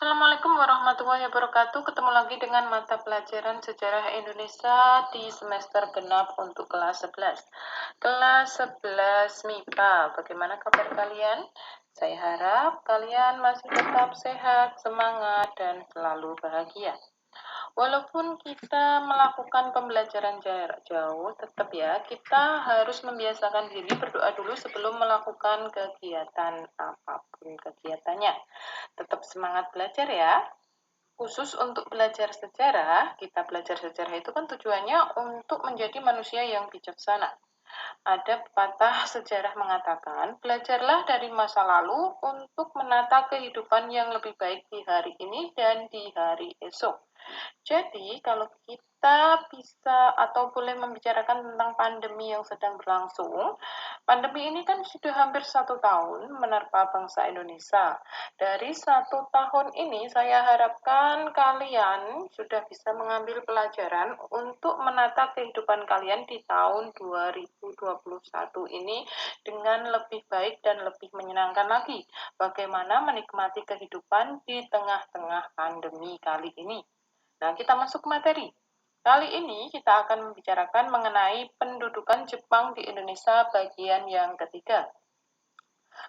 Assalamualaikum warahmatullahi wabarakatuh. Ketemu lagi dengan mata pelajaran Sejarah Indonesia di semester genap untuk kelas 11. Kelas 11 MIPA. Bagaimana kabar kalian? Saya harap kalian masih tetap sehat, semangat, dan selalu bahagia. Walaupun kita melakukan pembelajaran jarak jauh, tetap ya kita harus membiasakan diri berdoa dulu sebelum melakukan kegiatan apapun kegiatannya. Tetap semangat belajar ya. Khusus untuk belajar sejarah, kita belajar sejarah itu kan tujuannya untuk menjadi manusia yang bijaksana. Ada pepatah sejarah mengatakan, belajarlah dari masa lalu untuk menata kehidupan yang lebih baik di hari ini dan di hari esok. Jadi, kalau kita bisa atau boleh membicarakan tentang pandemi yang sedang berlangsung, pandemi ini kan sudah hampir 1 tahun menerpa bangsa Indonesia. Dari 1 tahun ini, saya harapkan kalian sudah bisa mengambil pelajaran untuk menata kehidupan kalian di tahun 2021 ini dengan lebih baik dan lebih menyenangkan lagi. Bagaimana menikmati kehidupan di tengah-tengah pandemi kali ini. Nah, kita masuk ke materi. Kali ini kita akan membicarakan mengenai pendudukan Jepang di Indonesia bagian yang ketiga.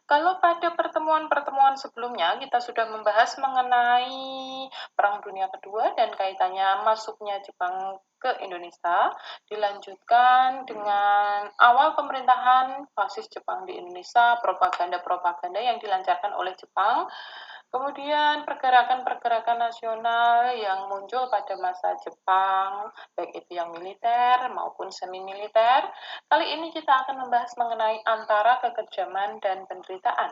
Kalau pada pertemuan-pertemuan sebelumnya kita sudah membahas mengenai Perang Dunia Kedua dan kaitannya masuknya Jepang ke Indonesia, dilanjutkan dengan awal pemerintahan fasis Jepang di Indonesia, propaganda-propaganda yang dilancarkan oleh Jepang, kemudian pergerakan-pergerakan nasional yang muncul pada masa Jepang, baik itu yang militer maupun semi-militer. Kali ini kita akan membahas mengenai antara kekejaman dan penderitaan.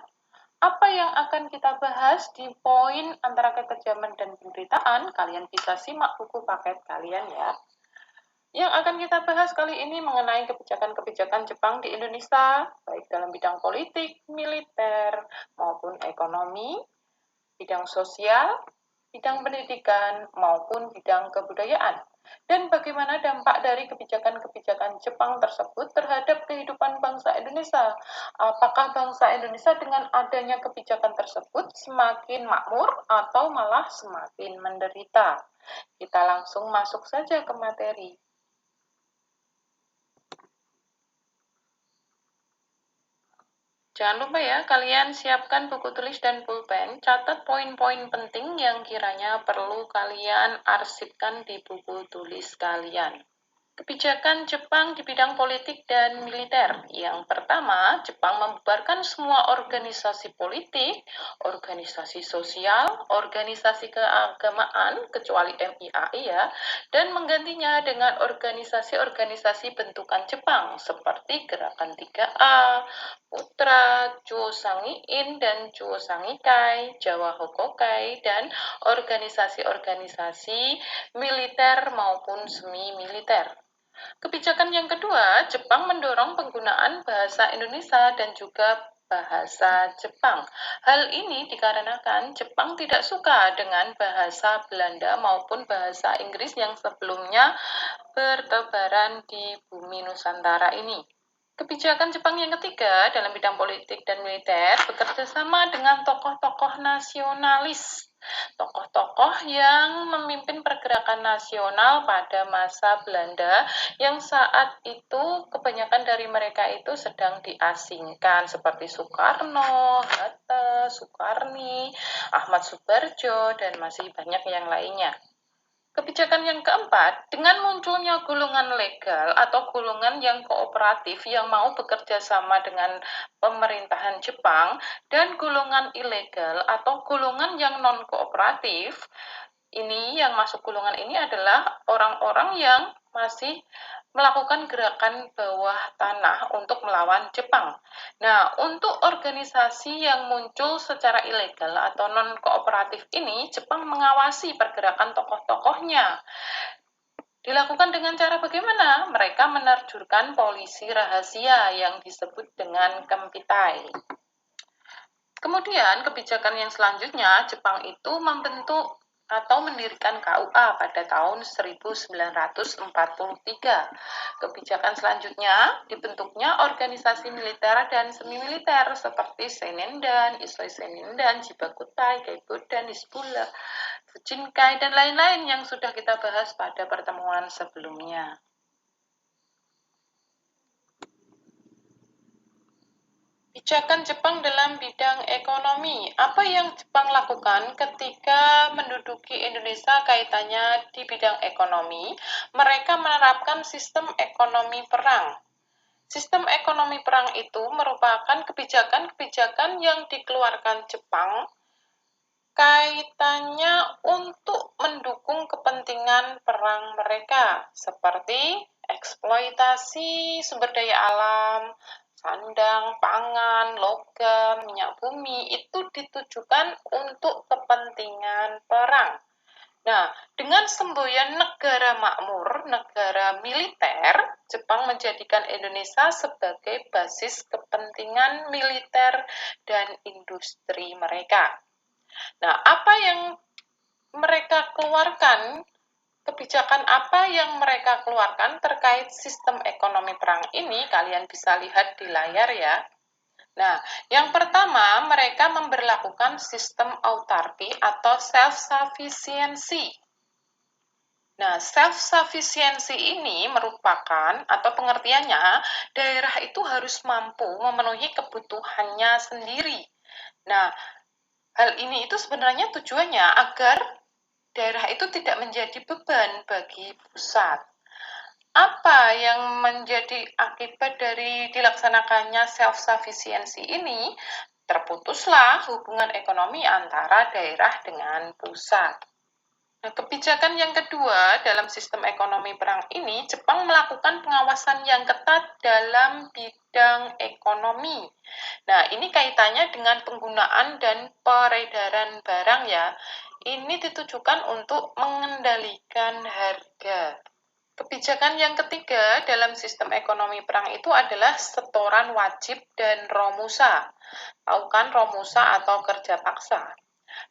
Apa yang akan kita bahas di poin antara kekejaman dan penderitaan? Kalian bisa simak buku paket kalian ya. Yang akan kita bahas kali ini mengenai kebijakan-kebijakan Jepang di Indonesia, baik dalam bidang politik, militer, maupun ekonomi, bidang sosial, bidang pendidikan, maupun bidang kebudayaan. Dan bagaimana dampak dari kebijakan-kebijakan Jepang tersebut terhadap kehidupan bangsa Indonesia. Apakah bangsa Indonesia dengan adanya kebijakan tersebut semakin makmur atau malah semakin menderita? Kita langsung masuk saja ke materi. Jangan lupa ya, kalian siapkan buku tulis dan pulpen, catat poin-poin penting yang kiranya perlu kalian arsipkan di buku tulis kalian. Kebijakan Jepang di bidang politik dan militer. Yang pertama, Jepang membubarkan semua organisasi politik, organisasi sosial, organisasi keagamaan, kecuali MIAI ya, dan menggantinya dengan organisasi-organisasi bentukan Jepang, seperti Gerakan 3A, Putra, Chuo Sangi-in, dan Chuo Sangi-kai, Jawa Hokokai, dan organisasi-organisasi militer maupun semi-militer. Kebijakan yang kedua, Jepang mendorong penggunaan bahasa Indonesia dan juga bahasa Jepang. Hal ini dikarenakan Jepang tidak suka dengan bahasa Belanda maupun bahasa Inggris yang sebelumnya bertebaran di bumi Nusantara ini. Kebijakan Jepang yang ketiga dalam bidang politik dan militer bekerja sama dengan tokoh-tokoh nasionalis. Tokoh-tokoh yang memimpin pergerakan nasional pada masa Belanda yang saat itu kebanyakan dari mereka itu sedang diasingkan seperti Soekarno, Hatta, Soekarni, Ahmad Subarjo, dan masih banyak yang lainnya. Kebijakan yang keempat, dengan munculnya golongan legal atau golongan yang kooperatif yang mau bekerja sama dengan pemerintahan Jepang dan golongan ilegal atau golongan yang non-kooperatif, ini yang masuk golongan ini adalah orang-orang yang masih melakukan gerakan bawah tanah untuk melawan Jepang. Nah, untuk organisasi yang muncul secara ilegal atau non-kooperatif ini, Jepang mengawasi pergerakan tokoh-tokohnya. Dilakukan dengan cara bagaimana? Mereka menerjunkan polisi rahasia yang disebut dengan Kempitai. Kemudian kebijakan yang selanjutnya, Jepang itu membentuk atau mendirikan KUA pada tahun 1943. Kebijakan selanjutnya dibentuknya organisasi militer dan semi-militer seperti Senendan, Isoi Senendan, Jibakutai, Kaibodan, Hizbullah, Fujinkai, dan lain-lain yang sudah kita bahas pada pertemuan sebelumnya. Kebijakan Jepang dalam bidang ekonomi. Apa yang Jepang lakukan ketika menduduki Indonesia kaitannya di bidang ekonomi? Mereka menerapkan sistem ekonomi perang. Sistem ekonomi perang itu merupakan kebijakan-kebijakan yang dikeluarkan Jepang kaitannya untuk mendukung kepentingan perang mereka, seperti eksploitasi sumber daya alam, sandang, pangan, logam, minyak bumi, itu ditujukan untuk kepentingan perang. Nah, dengan semboyan negara makmur, negara militer, Jepang menjadikan Indonesia sebagai basis kepentingan militer dan industri mereka. Nah, apa yang mereka keluarkan, kebijakan apa yang mereka keluarkan terkait sistem ekonomi perang ini, kalian bisa lihat di layar ya. Nah, yang pertama, mereka memberlakukan sistem autarki atau self-sufficiency. Nah, self-sufficiency ini merupakan, atau pengertiannya, daerah itu harus mampu memenuhi kebutuhannya sendiri. Nah, hal ini itu sebenarnya tujuannya agar daerah itu tidak menjadi beban bagi pusat. Apa yang menjadi akibat dari dilaksanakannya self-sufficiency ini? Terputuslah hubungan ekonomi antara daerah dengan pusat. Nah, kebijakan yang kedua dalam sistem ekonomi perang ini, Jepang melakukan pengawasan yang ketat dalam bidang ekonomi. Nah, ini kaitannya dengan penggunaan dan peredaran barang ya. Ini ditujukan untuk mengendalikan harga. Kebijakan yang ketiga dalam sistem ekonomi perang itu adalah setoran wajib dan romusa. Tahu kan romusa atau kerja paksa?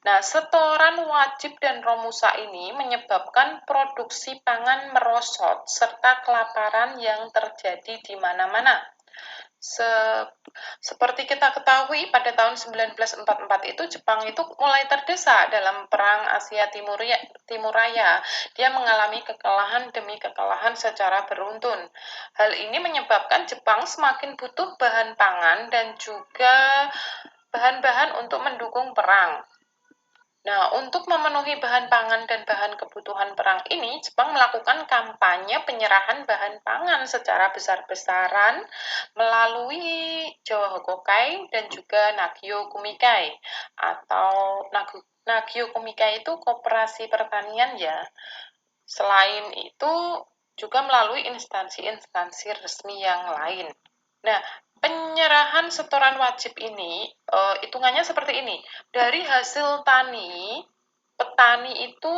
Nah, setoran wajib dan romusa ini menyebabkan produksi pangan merosot serta kelaparan yang terjadi di mana-mana. Seperti kita ketahui, pada tahun 1944 itu Jepang itu mulai terdesak dalam Perang Asia Timur Raya. Dia mengalami kekalahan demi kekalahan secara beruntun. Hal ini menyebabkan Jepang semakin butuh bahan pangan dan juga bahan-bahan untuk mendukung perang. Nah, untuk memenuhi bahan pangan dan bahan kebutuhan perang ini, Jepang melakukan kampanye penyerahan bahan pangan secara besar-besaran melalui Jawa Hokokai dan juga Nagyo Kumikai. Atau Nagyo Kumikai itu koperasi pertanian ya. Selain itu, juga melalui instansi-instansi resmi yang lain. Nah, penyerahan setoran wajib ini hitungannya seperti ini. Dari hasil tani, petani itu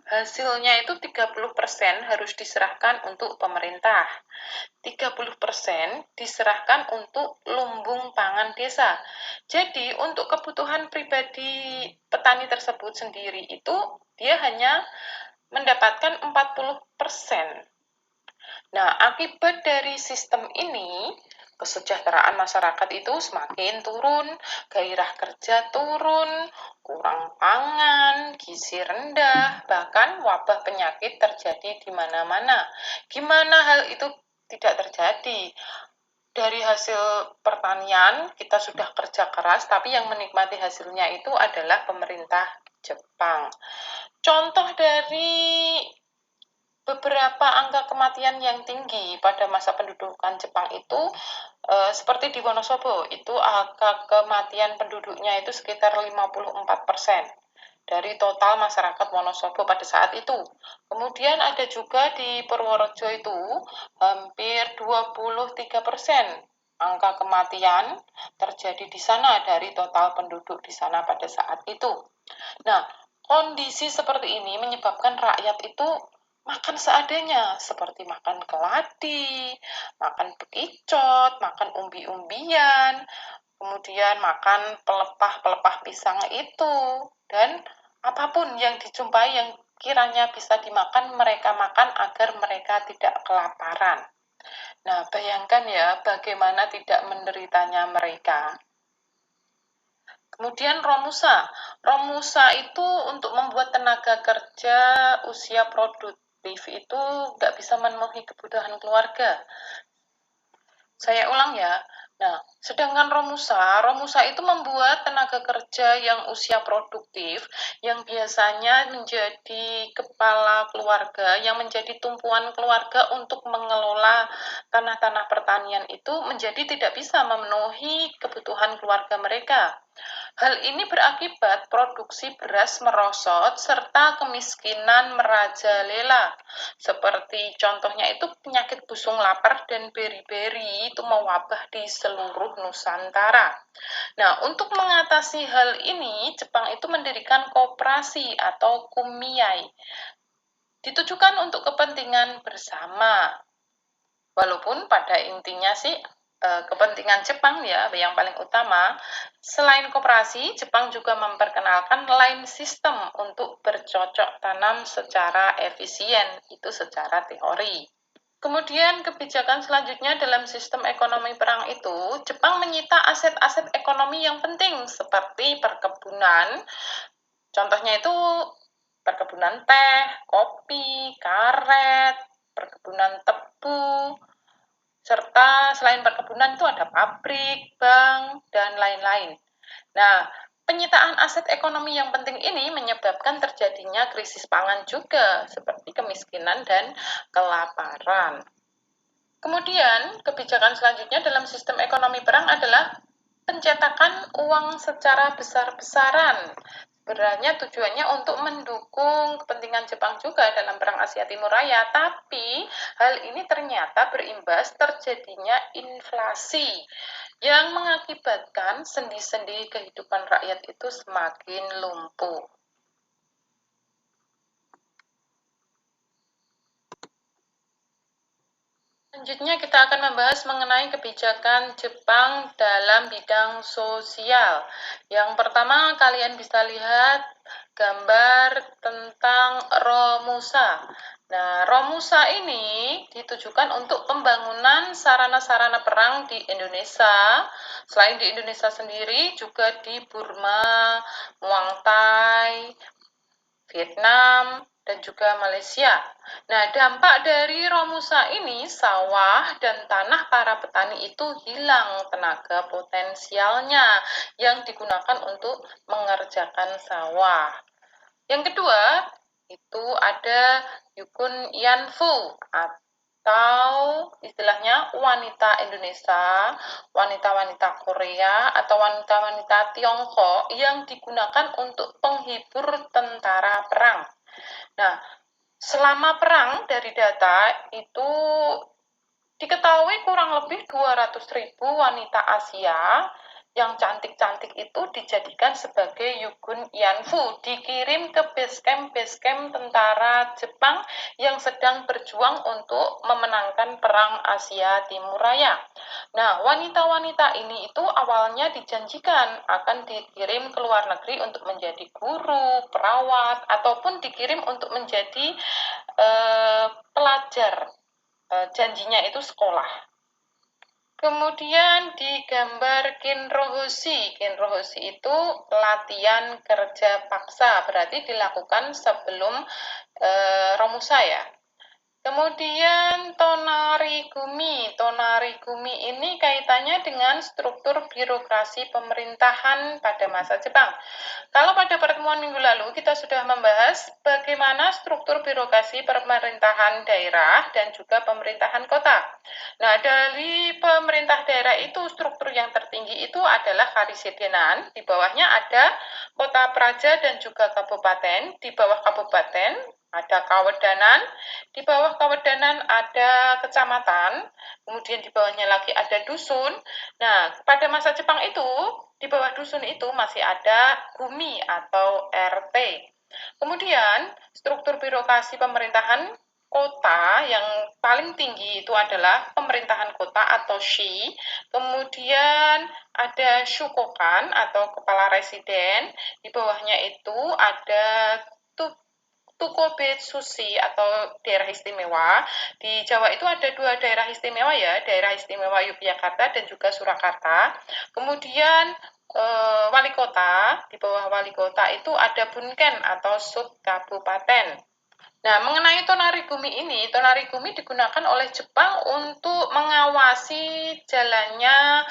hasilnya itu 30% harus diserahkan untuk pemerintah. 30% diserahkan untuk lumbung pangan desa. Jadi, untuk kebutuhan pribadi petani tersebut sendiri itu dia hanya mendapatkan 40%. Nah, akibat dari sistem ini, kesejahteraan masyarakat itu semakin turun, gairah kerja turun, kurang pangan, gizi rendah, bahkan wabah penyakit terjadi di mana-mana. Gimana hal itu tidak terjadi? Dari hasil pertanian, kita sudah kerja keras, tapi yang menikmati hasilnya itu adalah pemerintah Jepang. Contoh dari beberapa angka kematian yang tinggi pada masa pendudukan Jepang itu seperti di Wonosobo, itu angka kematian penduduknya itu sekitar 54% dari total masyarakat Wonosobo pada saat itu. Kemudian ada juga di Purworejo itu hampir 23% angka kematian terjadi di sana dari total penduduk di sana pada saat itu. Nah, kondisi seperti ini menyebabkan rakyat itu makan seadanya, seperti makan keladi, makan bekicot, makan umbi-umbian, kemudian makan pelepah-pelepah pisang itu, dan apapun yang dijumpai yang kiranya bisa dimakan, mereka makan agar mereka tidak kelaparan. Nah, bayangkan ya bagaimana tidak menderitanya mereka. Kemudian Romusa. Romusa itu untuk membuat tenaga kerja usia produktif itu nggak bisa memenuhi kebutuhan keluarga. Saya ulang ya. Nah, sedangkan Romusa itu membuat tenaga kerja yang usia produktif, yang biasanya menjadi kepala keluarga, yang menjadi tumpuan keluarga untuk mengelola tanah-tanah pertanian itu menjadi tidak bisa memenuhi kebutuhan keluarga mereka. Hal ini berakibat produksi beras merosot serta kemiskinan merajalela. Seperti contohnya itu penyakit busung lapar dan beri-beri itu mewabah di seluruh Nusantara. Nah, untuk mengatasi hal ini, Jepang itu mendirikan koperasi atau kumiai. Ditujukan untuk kepentingan bersama. Walaupun pada intinya sih kepentingan Jepang ya yang paling utama. Selain koperasi, Jepang juga memperkenalkan line system untuk bercocok tanam secara efisien, itu secara teori. Kemudian kebijakan selanjutnya dalam sistem ekonomi perang itu, Jepang menyita aset-aset ekonomi yang penting seperti perkebunan. Contohnya itu perkebunan teh, kopi, karet, perkebunan tebu, serta selain perkebunan itu ada pabrik, bank, dan lain-lain. Nah, penyitaan aset ekonomi yang penting ini menyebabkan terjadinya krisis pangan juga, seperti kemiskinan dan kelaparan. Kemudian, kebijakan selanjutnya dalam sistem ekonomi perang adalah pencetakan uang secara besar-besaran. Sebenarnya tujuannya untuk mendukung kepentingan Jepang juga dalam Perang Asia Timur Raya, tapi hal ini ternyata berimbas terjadinya inflasi yang mengakibatkan sendi-sendi kehidupan rakyat itu semakin lumpuh. Selanjutnya kita akan membahas mengenai kebijakan Jepang dalam bidang sosial. Yang pertama kalian bisa lihat gambar tentang Romusa. Nah, Romusa ini ditujukan untuk pembangunan sarana-sarana perang di Indonesia. Selain di Indonesia sendiri, juga di Burma, Muang Thai, Vietnam, dan juga Malaysia. Nah, dampak dari Romusa ini, sawah dan tanah para petani itu hilang tenaga potensialnya yang digunakan untuk mengerjakan sawah. Yang kedua, itu ada Yukun Yanfu atau istilahnya wanita Indonesia, wanita-wanita Korea, atau wanita-wanita Tiongkok yang digunakan untuk penghibur tentara perang. Nah, selama perang dari data itu diketahui kurang lebih 200.000 wanita Asia yang cantik-cantik itu dijadikan sebagai Yugun Yanfu, dikirim ke base camp tentara Jepang yang sedang berjuang untuk memenangkan perang Asia Timur Raya. Nah, wanita-wanita ini itu awalnya dijanjikan akan dikirim ke luar negeri untuk menjadi guru, perawat, ataupun dikirim untuk menjadi pelajar. Janjinya itu sekolah. Kemudian di gambar Kinrohoshi. Kinrohoshi itu latihan kerja paksa, berarti dilakukan sebelum Romusa ya. Kemudian Tonarigumi. Tonarigumi ini kaitannya dengan struktur birokrasi pemerintahan pada masa Jepang. Kalau pada pertemuan minggu lalu kita sudah membahas bagaimana struktur birokrasi pemerintahan daerah dan juga pemerintahan kota. Nah, dari pemerintah daerah itu struktur yang tertinggi itu adalah Karisidenan, di bawahnya ada kota praja dan juga kabupaten, di bawah kabupaten ada kawedanan, di bawah kawedanan ada kecamatan, kemudian di bawahnya lagi ada dusun. Nah, pada masa Jepang itu, di bawah dusun itu masih ada gumi atau RT. Kemudian, struktur birokrasi pemerintahan kota yang paling tinggi itu adalah pemerintahan kota atau shi, kemudian ada shukokan atau kepala residen, di bawahnya itu ada Tukobetsushi atau daerah istimewa. Di Jawa itu ada 2 daerah istimewa ya, daerah istimewa Yogyakarta dan juga Surakarta. Kemudian wali kota, di bawah wali kota itu ada bunken atau sub kabupaten. Nah, mengenai tonarigumi digunakan oleh Jepang untuk mengawasi jalannya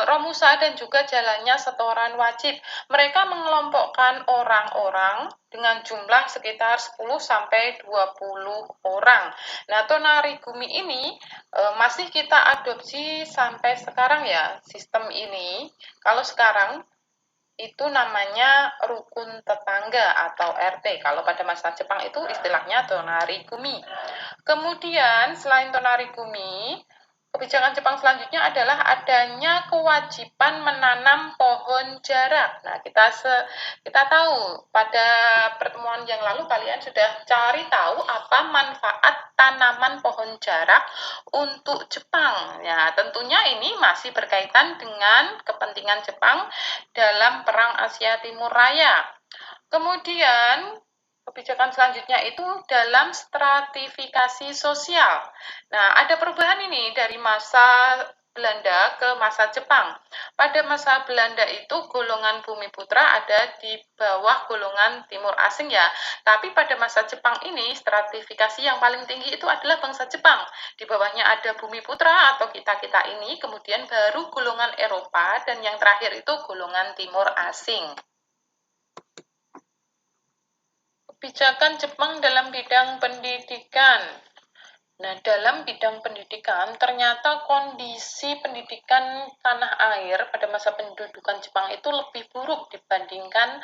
Romusa dan juga jalannya setoran wajib. Mereka mengelompokkan orang-orang dengan jumlah sekitar 10 sampai 20 orang. Nah, tonarigumi ini masih kita adopsi sampai sekarang ya, sistem ini. Kalau sekarang itu namanya rukun tetangga atau RT. Kalau pada masa Jepang itu istilahnya tonarigumi. Kemudian selain tonarigumi, kebijakan Jepang selanjutnya adalah adanya kewajiban menanam pohon jarak. Nah, kita tahu pada pertemuan yang lalu kalian sudah cari tahu apa manfaat tanaman pohon jarak untuk Jepang. Ya, tentunya ini masih berkaitan dengan kepentingan Jepang dalam Perang Asia Timur Raya. Kemudian kebijakan selanjutnya itu dalam stratifikasi sosial. Nah, ada perubahan ini dari masa Belanda ke masa Jepang. Pada masa Belanda itu golongan bumi putra ada di bawah golongan timur asing ya. Tapi pada masa Jepang ini stratifikasi yang paling tinggi itu adalah bangsa Jepang. Di bawahnya ada bumi putra atau kita-kita ini, kemudian baru golongan Eropa dan yang terakhir itu golongan timur asing. Kebijakan Jepang dalam bidang pendidikan. Nah, dalam bidang pendidikan, ternyata kondisi pendidikan tanah air pada masa pendudukan Jepang itu lebih buruk dibandingkan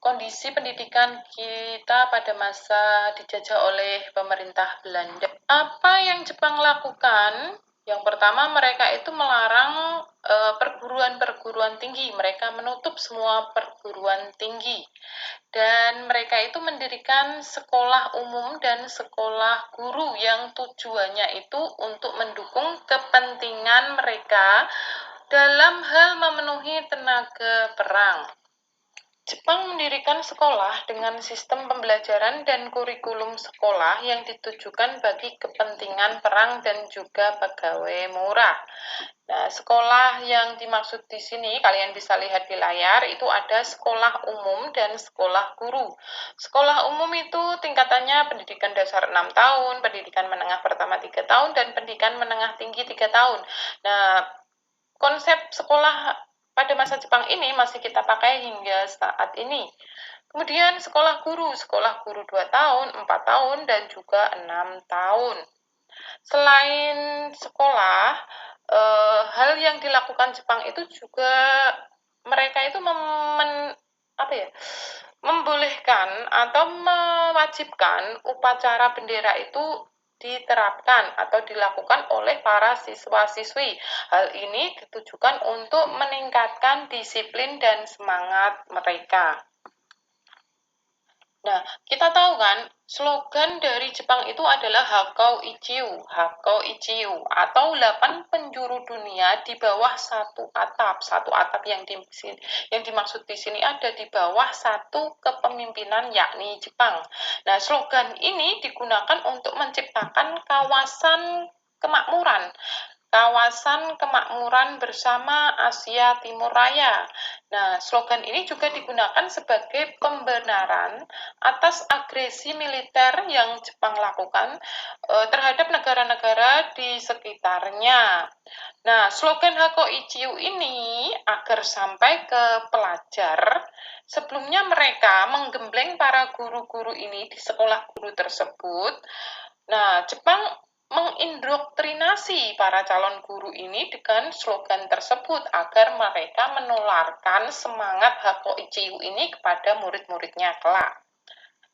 kondisi pendidikan kita pada masa dijajah oleh pemerintah Belanda. Apa yang Jepang lakukan? Yang pertama, mereka itu melarang perguruan-perguruan tinggi. Mereka menutup semua perguruan tinggi. Dan mereka itu mendirikan sekolah umum dan sekolah guru yang tujuannya itu untuk mendukung kepentingan mereka dalam hal memenuhi tenaga perang. Jepang mendirikan sekolah dengan sistem pembelajaran dan kurikulum sekolah yang ditujukan bagi kepentingan perang dan juga pegawai murah. Nah, sekolah yang dimaksud di sini, kalian bisa lihat di layar, itu ada sekolah umum dan sekolah guru. Sekolah umum itu tingkatannya pendidikan dasar 6 tahun, pendidikan menengah pertama 3 tahun, dan pendidikan menengah tinggi 3 tahun. Nah, konsep sekolah pada masa Jepang ini masih kita pakai hingga saat ini. Kemudian sekolah guru 2 tahun, 4 tahun, dan juga 6 tahun. Selain sekolah, hal yang dilakukan Jepang itu juga mereka itu membolehkan atau mewajibkan upacara bendera itu diterapkan atau dilakukan oleh para siswa-siswi. Hal ini ditujukan untuk meningkatkan disiplin dan semangat mereka. Nah, kita tahu kan, slogan dari Jepang itu adalah Hakkou Ichiu, atau 8 penjuru dunia di bawah satu atap. Satu atap yang dimaksud di sini ada di bawah satu kepemimpinan yakni Jepang. Nah, slogan ini digunakan untuk menciptakan kawasan kemakmuran bersama Asia Timur Raya. Nah, slogan ini juga digunakan sebagai pembenaran atas agresi militer yang Jepang lakukan terhadap negara-negara di sekitarnya. Nah, slogan Hakkou Ichiu ini agar sampai ke pelajar, sebelumnya mereka menggembleng para guru-guru ini di sekolah guru tersebut. Nah, Jepang mengindoktrinasi para calon guru ini dengan slogan tersebut agar mereka menularkan semangat Hakkou Ichiu ini kepada murid-muridnya kelak.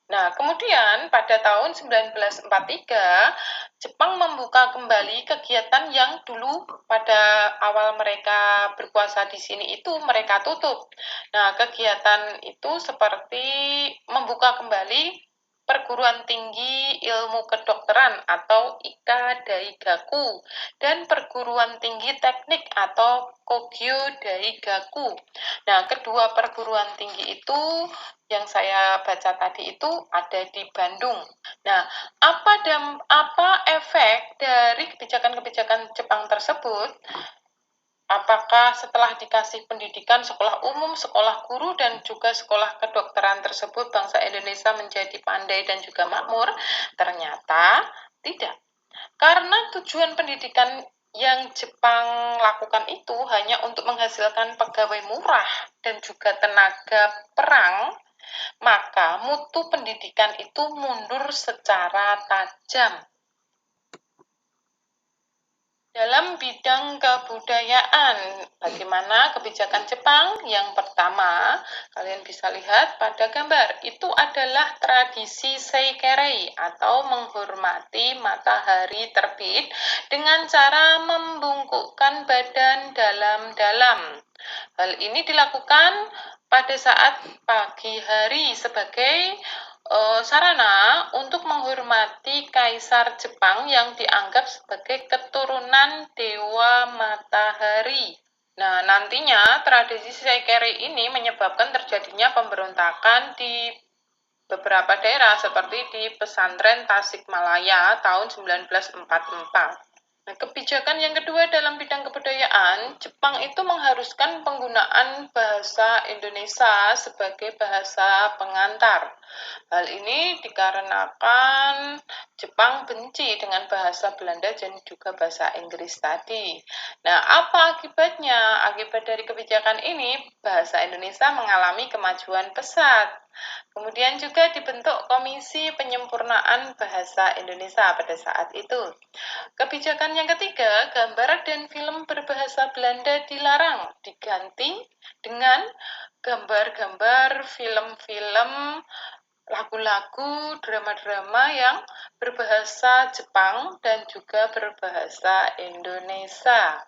Nah, kemudian pada tahun 1943, Jepang membuka kembali kegiatan yang dulu pada awal mereka berkuasa di sini itu mereka tutup. Nah, kegiatan itu seperti membuka kembali Perguruan Tinggi Ilmu Kedokteran atau Ika Daigaku, dan Perguruan Tinggi Teknik atau Kogyo Daigaku. Nah, kedua perguruan tinggi itu yang saya baca tadi itu ada di Bandung. Nah, apa efek dari kebijakan-kebijakan Jepang tersebut? Apakah setelah dikasih pendidikan sekolah umum, sekolah guru, dan juga sekolah kedokteran tersebut bangsa Indonesia menjadi pandai dan juga makmur? Ternyata tidak. Karena tujuan pendidikan yang Jepang lakukan itu hanya untuk menghasilkan pegawai murah dan juga tenaga perang, maka mutu pendidikan itu mundur secara tajam. Dalam bidang kebudayaan, bagaimana kebijakan Jepang? Yang pertama, kalian bisa lihat pada gambar, itu adalah tradisi Seikerei atau menghormati matahari terbit dengan cara membungkukkan badan dalam-dalam. Hal ini dilakukan pada saat pagi hari sebagai sarana untuk menghormati Kaisar Jepang yang dianggap sebagai keturunan Dewa Matahari. Nah, nantinya tradisi Seikerei ini menyebabkan terjadinya pemberontakan di beberapa daerah seperti di pesantren Tasikmalaya tahun 1944. Nah, kebijakan yang kedua dalam bidang kebudayaan, Jepang itu mengharuskan penggunaan bahasa Indonesia sebagai bahasa pengantar. Hal ini dikarenakan Jepang benci dengan bahasa Belanda dan juga bahasa Inggris tadi. Nah, apa akibatnya? Akibat dari kebijakan ini, bahasa Indonesia mengalami kemajuan pesat. Kemudian juga dibentuk Komisi Penyempurnaan Bahasa Indonesia pada saat itu. Kebijakan yang ketiga, gambar dan film berbahasa Belanda dilarang, diganti dengan gambar-gambar film-film, lagu-lagu, drama-drama yang berbahasa Jepang dan juga berbahasa Indonesia.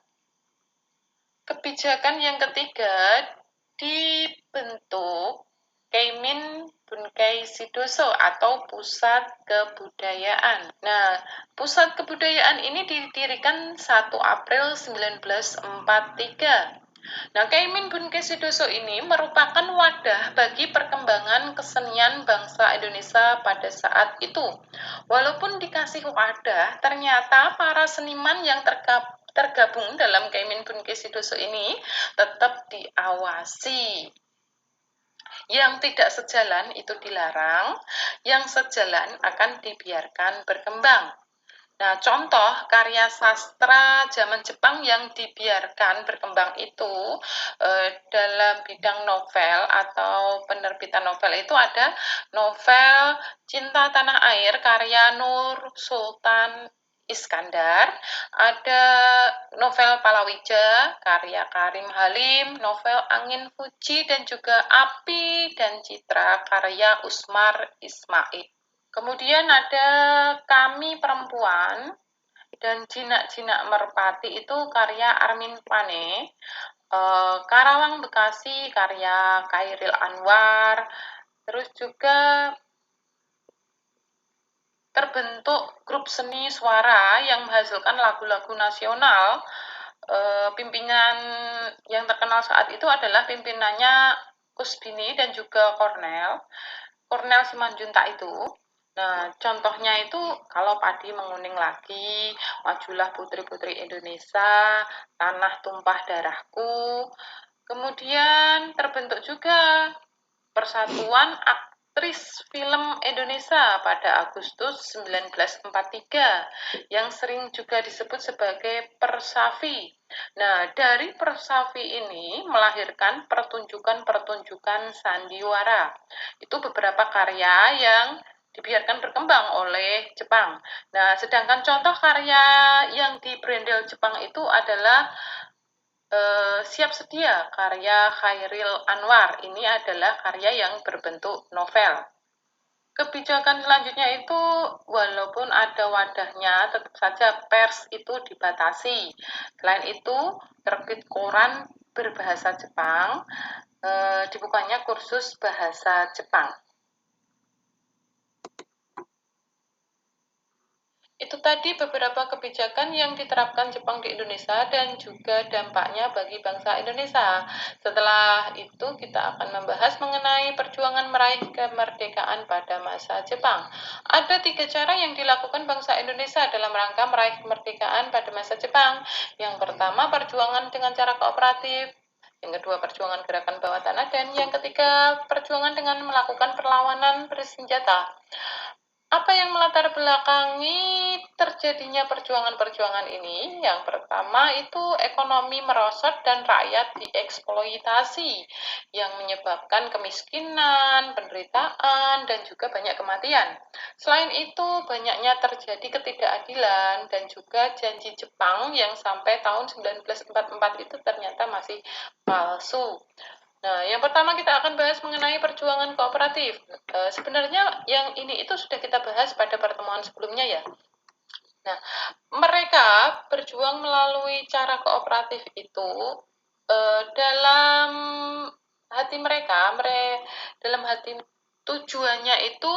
Kebijakan yang ketiga, dibentuk Keimin Bunkei Shidoso atau Pusat Kebudayaan. Nah, Pusat Kebudayaan ini didirikan 1 April 1943. Nah, Keimin Bunkei Shidoso ini merupakan wadah bagi perkembangan kesenian bangsa Indonesia pada saat itu. Walaupun dikasih wadah, ternyata para seniman yang tergabung dalam Keimin Bunkei Shidoso ini tetap diawasi. Yang tidak sejalan itu dilarang, yang sejalan akan dibiarkan berkembang. Nah, contoh karya sastra zaman Jepang yang dibiarkan berkembang itu dalam bidang novel atau penerbitan novel itu ada novel Cinta Tanah Air karya Nur Sultan Iskandar, ada novel Palawija karya Karim Halim, novel Angin Fuji, dan juga Api dan Citra karya Usmar Ismail. Kemudian ada Kami Perempuan dan Jinak-Jinak Merpati itu karya Armin Pane, Karawang Bekasi karya Khairil Anwar, terus juga terbentuk grup seni suara yang menghasilkan lagu-lagu nasional. Pimpinan yang terkenal saat itu adalah pimpinannya Kusbini dan juga Kornel Simanjuntak itu. Nah, contohnya itu kalau padi menguning lagi, majulah putri-putri Indonesia, tanah tumpah darahku. Kemudian terbentuk juga Persatuan Aktris Film Indonesia pada Agustus 1943 yang sering juga disebut sebagai Persafi. Nah, dari Persafi ini melahirkan pertunjukan-pertunjukan sandiwara. Itu beberapa karya yang dibiarkan berkembang oleh Jepang. Nah, sedangkan contoh karya yang di Brendel Jepang itu adalah Siap Sedia karya Khairil Anwar. Ini adalah karya yang berbentuk novel. Kebijakan selanjutnya itu walaupun ada wadahnya, tetap saja pers itu dibatasi. Selain itu, terbit koran berbahasa Jepang, dibukanya kursus bahasa Jepang. Itu tadi beberapa kebijakan yang diterapkan Jepang di Indonesia dan juga dampaknya bagi bangsa Indonesia. Setelah itu kita akan membahas mengenai perjuangan meraih kemerdekaan pada masa Jepang. Ada 3 cara yang dilakukan bangsa Indonesia dalam rangka meraih kemerdekaan pada masa Jepang. Yang pertama, perjuangan dengan cara kooperatif. Yang kedua, perjuangan gerakan bawah tanah. Dan yang ketiga, perjuangan dengan melakukan perlawanan bersenjata. Apa yang melatar belakangi terjadinya perjuangan-perjuangan ini? Yang pertama itu ekonomi merosot dan rakyat dieksploitasi yang menyebabkan kemiskinan, penderitaan, dan juga banyak kematian. Selain itu, banyaknya terjadi ketidakadilan dan juga janji Jepang yang sampai tahun 1944 itu ternyata masih palsu. Nah, yang pertama kita akan bahas mengenai perjuangan kooperatif. Sebenarnya yang ini itu sudah kita bahas pada pertemuan sebelumnya ya. Nah, mereka berjuang melalui cara kooperatif itu dalam hati mereka, dalam hati tujuannya itu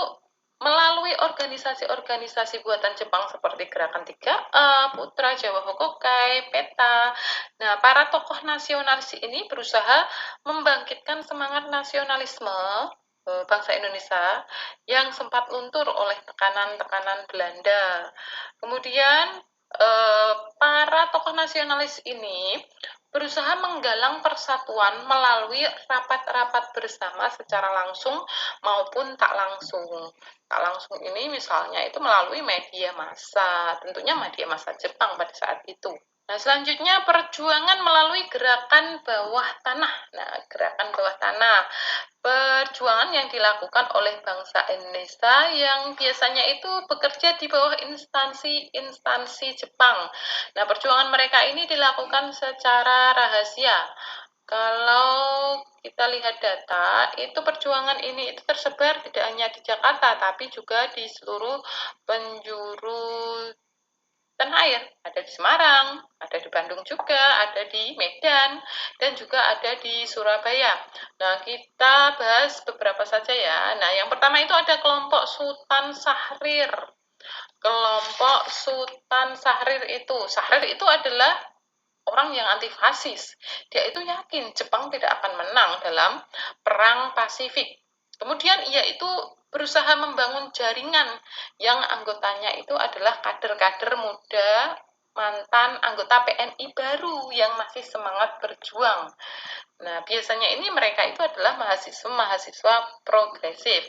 melalui organisasi-organisasi buatan Jepang seperti Gerakan 3A, Putra, Jawa Hokokai, PETA. Nah, para tokoh nasionalis ini berusaha membangkitkan semangat nasionalisme bangsa Indonesia yang sempat luntur oleh tekanan-tekanan Belanda. Kemudian, para tokoh nasionalis ini berusaha menggalang persatuan melalui rapat-rapat bersama secara langsung maupun tak langsung. Tak langsung ini misalnya itu melalui media massa, tentunya media massa Jepang pada saat itu. Nah, selanjutnya perjuangan melalui gerakan bawah tanah. Nah, gerakan bawah tanah, perjuangan yang dilakukan oleh bangsa Indonesia yang biasanya itu bekerja di bawah instansi-instansi Jepang. Nah, perjuangan mereka ini dilakukan secara rahasia. Kalau kita lihat data, itu perjuangan ini itu tersebar tidak hanya di Jakarta, tapi juga di seluruh penjuru tanah air. Ada di Semarang, ada di Bandung juga, ada di Medan, dan juga ada di Surabaya. Nah, kita bahas beberapa saja ya. Nah, yang pertama itu ada kelompok Sultan Syahrir. Kelompok Sultan Syahrir itu adalah orang yang anti fasis. Dia itu yakin Jepang tidak akan menang dalam perang Pasifik. Kemudian ia itu berusaha membangun jaringan yang anggotanya itu adalah kader-kader muda, mantan anggota PNI baru yang masih semangat berjuang. Nah, biasanya ini mereka itu adalah mahasiswa-mahasiswa progresif.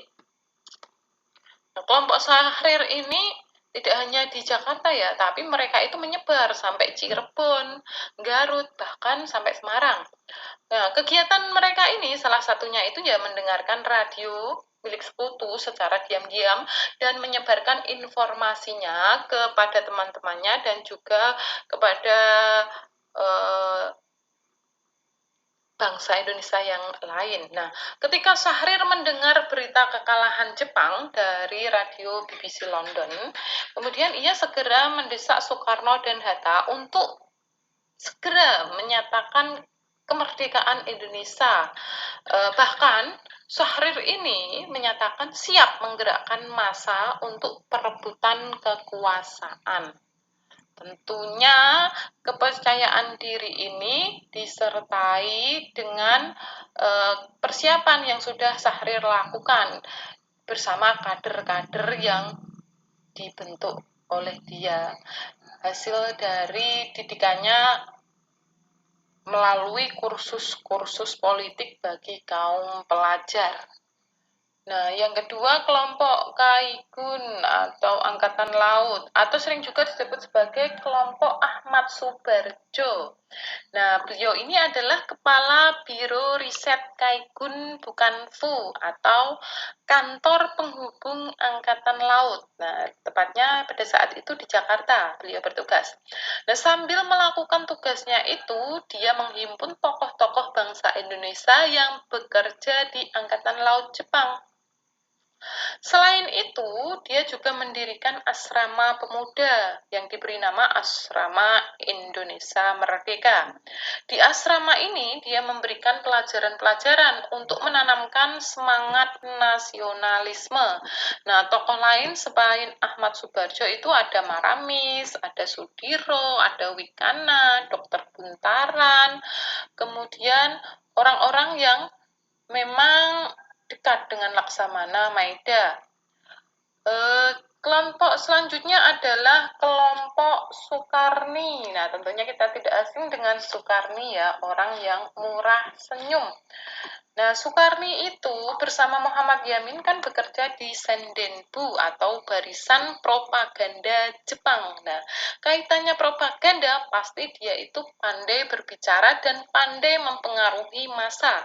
Nah, kelompok Syahrir ini tidak hanya di Jakarta ya, tapi mereka itu menyebar sampai Cirebon, Garut, bahkan sampai Semarang. Nah, kegiatan mereka ini salah satunya itu ya mendengarkan radio milik sekutu secara diam-diam dan menyebarkan informasinya kepada teman-temannya dan juga kepada eh, bangsa Indonesia yang lain. Nah, ketika Syahrir mendengar berita kekalahan Jepang dari radio BBC London, kemudian ia segera mendesak Soekarno dan Hatta untuk segera menyatakan kemerdekaan Indonesia. Bahkan Syahrir ini menyatakan siap menggerakkan massa untuk perebutan kekuasaan. Tentunya kepercayaan diri ini disertai dengan persiapan yang sudah Syahrir lakukan bersama kader-kader yang dibentuk oleh dia. Hasil dari didikannya melalui kursus-kursus politik bagi kaum pelajar. Nah, yang kedua kelompok Kaigun atau Angkatan Laut atau sering juga disebut sebagai kelompok Ahmad Subarjo. Nah, beliau ini adalah Kepala Biro Riset Kaigun Bukanfu atau Kantor Penghubung Angkatan Laut. Nah, tepatnya pada saat itu di Jakarta beliau bertugas. Nah, sambil melakukan tugasnya itu, dia menghimpun tokoh-tokoh bangsa Indonesia yang bekerja di Angkatan Laut Jepang. Selain itu, dia juga mendirikan asrama pemuda yang diberi nama Asrama Indonesia Merdeka. Di asrama ini, dia memberikan pelajaran-pelajaran untuk menanamkan semangat nasionalisme. Nah, tokoh lain selain Ahmad Subarjo itu ada Maramis, ada Sudiro, ada Wikana, Dr. Buntaran, kemudian orang-orang yang memang dekat dengan Laksamana Maida. Kelompok selanjutnya adalah kelompok Sukarni. Nah, tentunya kita tidak asing dengan Sukarni ya, orang yang murah senyum. Nah, Sukarni itu bersama Muhammad Yamin kan bekerja di Sendenbu atau Barisan Propaganda Jepang. Nah, kaitannya propaganda pasti dia itu pandai berbicara dan pandai mempengaruhi massa.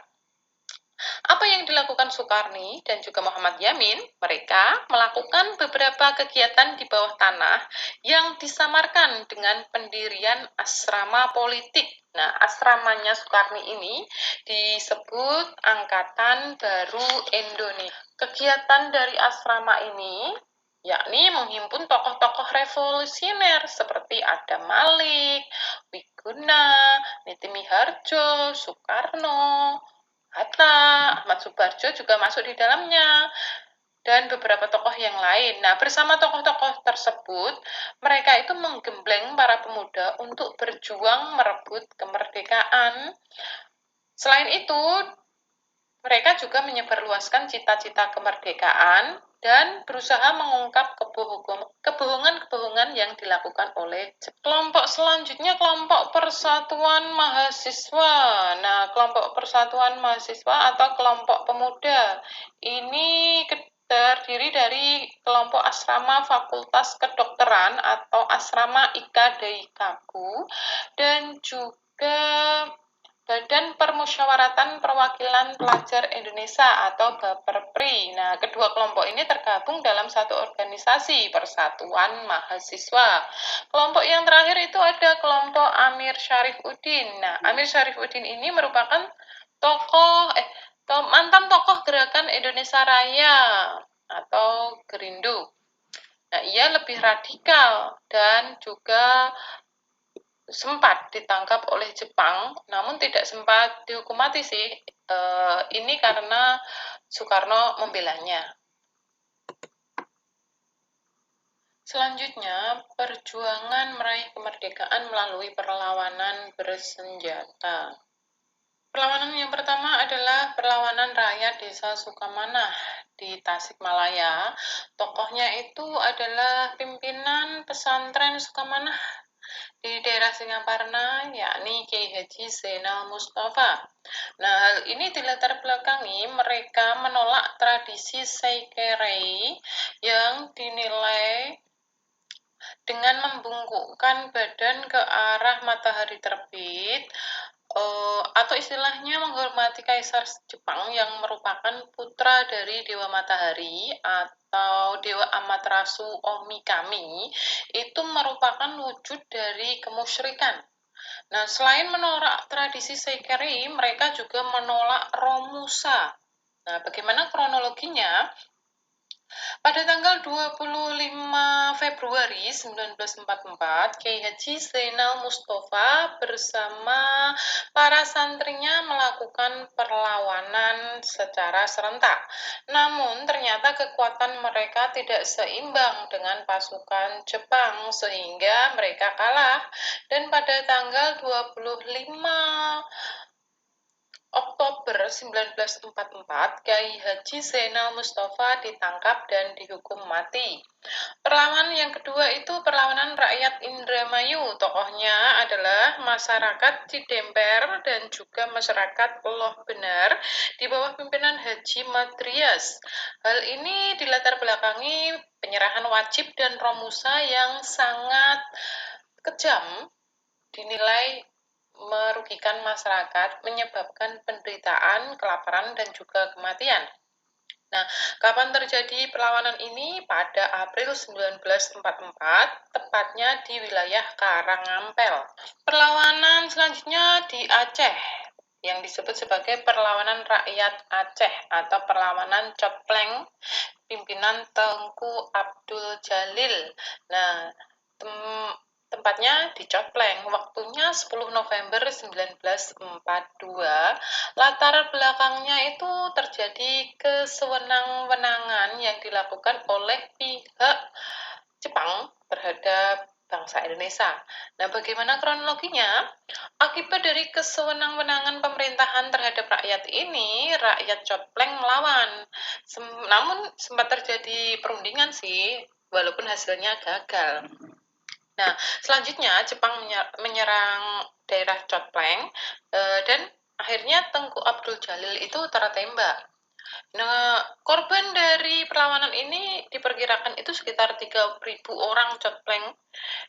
Apa yang dilakukan Sukarni dan juga Muhammad Yamin? Mereka melakukan beberapa kegiatan di bawah tanah yang disamarkan dengan pendirian asrama politik. Nah, asramanya Sukarni ini disebut Angkatan Baru Indonesia. Kegiatan dari asrama ini yakni menghimpun tokoh-tokoh revolusioner seperti Adam Malik, Wiguna, Niti Miharjo, Soekarno, Hatta, Ahmad Subarjo juga masuk di dalamnya, dan beberapa tokoh yang lain. Nah, bersama tokoh-tokoh tersebut, mereka itu menggembleng para pemuda untuk berjuang merebut kemerdekaan. Selain itu, mereka juga menyebarluaskan cita-cita kemerdekaan dan berusaha mengungkap kebohongan-kebohongan yang dilakukan oleh kelompok selanjutnya, kelompok Persatuan Mahasiswa. Nah, kelompok Persatuan Mahasiswa atau kelompok pemuda ini terdiri dari kelompok asrama Fakultas Kedokteran atau asrama Ika Daikaku dan juga Badan Permusyawaratan Perwakilan Pelajar Indonesia atau Baperpri. Nah, kedua kelompok ini tergabung dalam satu organisasi, Persatuan Mahasiswa. Kelompok yang terakhir itu ada kelompok Amir Syarif Udin. Nah, Amir Syarif Udin ini merupakan mantan tokoh Gerakan Indonesia Raya atau Gerindu. Nah, ia lebih radikal dan juga sempat ditangkap oleh Jepang, namun tidak sempat dihukum mati sih. Ini karena Soekarno membelanya. Selanjutnya, perjuangan meraih kemerdekaan melalui perlawanan bersenjata. Perlawanan yang pertama adalah perlawanan rakyat Desa Sukamanah di Tasikmalaya. Tokohnya itu adalah pimpinan pesantren Sukamanah di daerah Singaparna, yakni Kiai Haji Zainal Mustafa. Nah, hal ini dilatar belakangi mereka menolak tradisi Seikerei yang dinilai dengan membungkukkan badan ke arah matahari terbit, atau istilahnya menghormati Kaisar Jepang yang merupakan putra dari Dewa Matahari atau Dewa Amaterasu Omikami, itu merupakan wujud dari kemusyrikan. Nah, selain menolak tradisi Seikeri, mereka juga menolak Romusa. Nah, bagaimana kronologinya? Pada tanggal 25 Februari 1944, Kiai Haji Zainal Mustafa bersama para santrinya melakukan perlawanan secara serentak. Namun, ternyata kekuatan mereka tidak seimbang dengan pasukan Jepang sehingga mereka kalah. Dan pada tanggal 25 Oktober 1944, Kiai Haji Zainal Mustafa ditangkap dan dihukum mati. Perlawanan yang kedua itu perlawanan rakyat Indramayu. Tokohnya adalah masyarakat Cidemper dan juga masyarakat Loh Benar di bawah pimpinan Haji Madrias. Hal ini dilatar belakangi penyerahan wajib dan romusa yang sangat kejam, dinilai merugikan masyarakat, menyebabkan penderitaan, kelaparan, dan juga kematian. Nah, kapan terjadi perlawanan ini? Pada April 1944, tepatnya di wilayah Karangampel. Perlawanan selanjutnya di Aceh. yang disebut sebagai perlawanan rakyat Aceh atau perlawanan Copleng pimpinan Tengku Abdul Jalil. Nah, tempatnya di Copleng, waktunya 10 November 1942. Latar belakangnya itu terjadi kesewenang-wenangan yang dilakukan oleh pihak Jepang terhadap bangsa Indonesia. Nah, bagaimana kronologinya? Akibat dari kesewenang-wenangan pemerintahan terhadap rakyat ini, rakyat Copleng melawan. Namun sempat terjadi perundingan sih, walaupun hasilnya gagal. Nah, selanjutnya Jepang menyerang daerah Copleng dan akhirnya Tengku Abdul Jalil itu tertembak. Nah, korban dari perlawanan ini diperkirakan itu sekitar 3.000 orang Copleng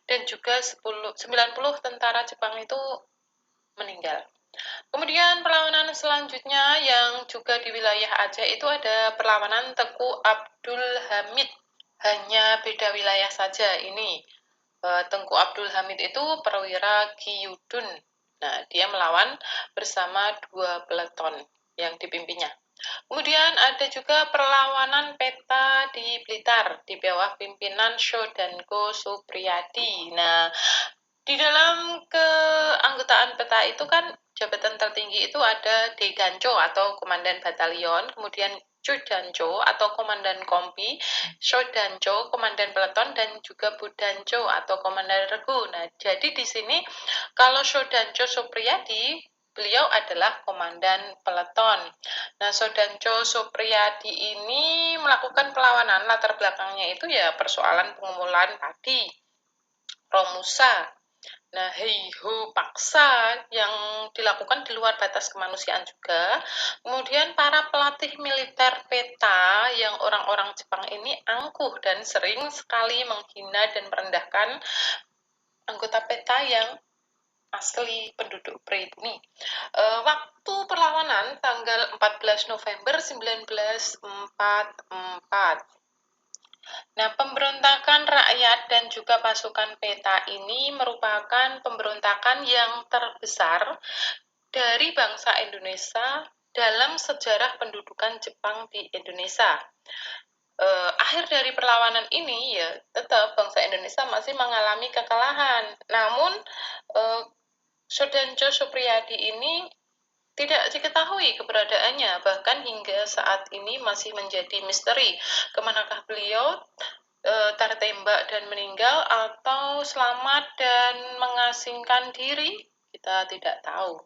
dan juga 90 tentara Jepang itu meninggal. Kemudian perlawanan selanjutnya yang juga di wilayah Aceh itu ada perlawanan Tengku Abdul Hamid. Hanya beda wilayah saja ini. Tengku Abdul Hamid itu perwira Giyudun. Nah, dia melawan bersama 2 peleton yang dipimpinnya. Kemudian ada juga perlawanan peta di Blitar di bawah pimpinan Shodanko Supriyadi. Nah, di dalam keanggotaan peta itu kan jabatan tertinggi itu ada Deganco atau komandan batalion, kemudian Chudanco atau komandan kompi, Shodanco komandan peleton, dan juga Budanco atau komandan regu. Nah, jadi di sini kalau Shodanco Supriyadi beliau adalah komandan peleton. Nah, Shodanco Supriyadi ini melakukan perlawanan, latar belakangnya itu ya persoalan pengumpulan padi, Romusa. Nah, heiho paksa yang dilakukan di luar batas kemanusiaan juga. Kemudian para pelatih militer peta yang orang-orang Jepang ini angkuh dan sering sekali menghina dan merendahkan anggota peta yang asli penduduk pribumi. Waktu perlawanan tanggal 14 November 1944. Nah, pemberontakan rakyat dan juga pasukan peta ini merupakan pemberontakan yang terbesar dari bangsa Indonesia dalam sejarah pendudukan Jepang di Indonesia. Akhir dari perlawanan ini ya tetap bangsa Indonesia masih mengalami kekalahan. Namun, Shodanco Supriyadi ini tidak diketahui keberadaannya, bahkan hingga saat ini masih menjadi misteri. Kemanakah beliau tertembak dan meninggal atau selamat dan mengasingkan diri? Kita tidak tahu.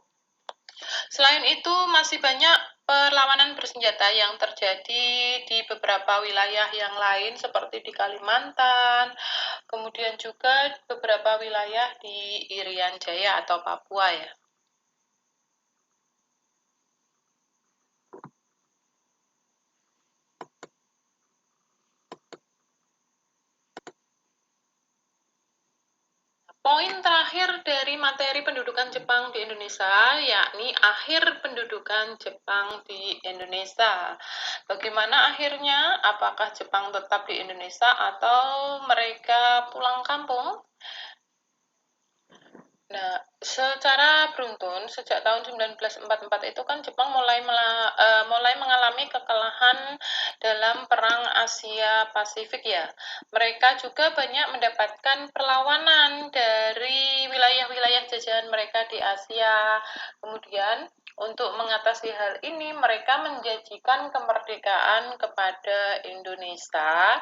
Selain itu, masih banyak perlawanan bersenjata yang terjadi di beberapa wilayah yang lain seperti di Kalimantan, kemudian juga beberapa wilayah di Irian Jaya atau Papua ya. Poin terakhir dari materi pendudukan Jepang di Indonesia, yakni akhir pendudukan Jepang di Indonesia. Bagaimana akhirnya? Apakah Jepang tetap di Indonesia atau mereka pulang kampung? Nah, secara beruntun, sejak tahun 1944 itu kan Jepang mulai mengalami kekalahan dalam Perang Asia Pasifik ya. Mereka juga banyak mendapatkan perlawanan dari wilayah-wilayah jajahan mereka di Asia. Kemudian, untuk mengatasi hal ini, mereka menjanjikan kemerdekaan kepada Indonesia.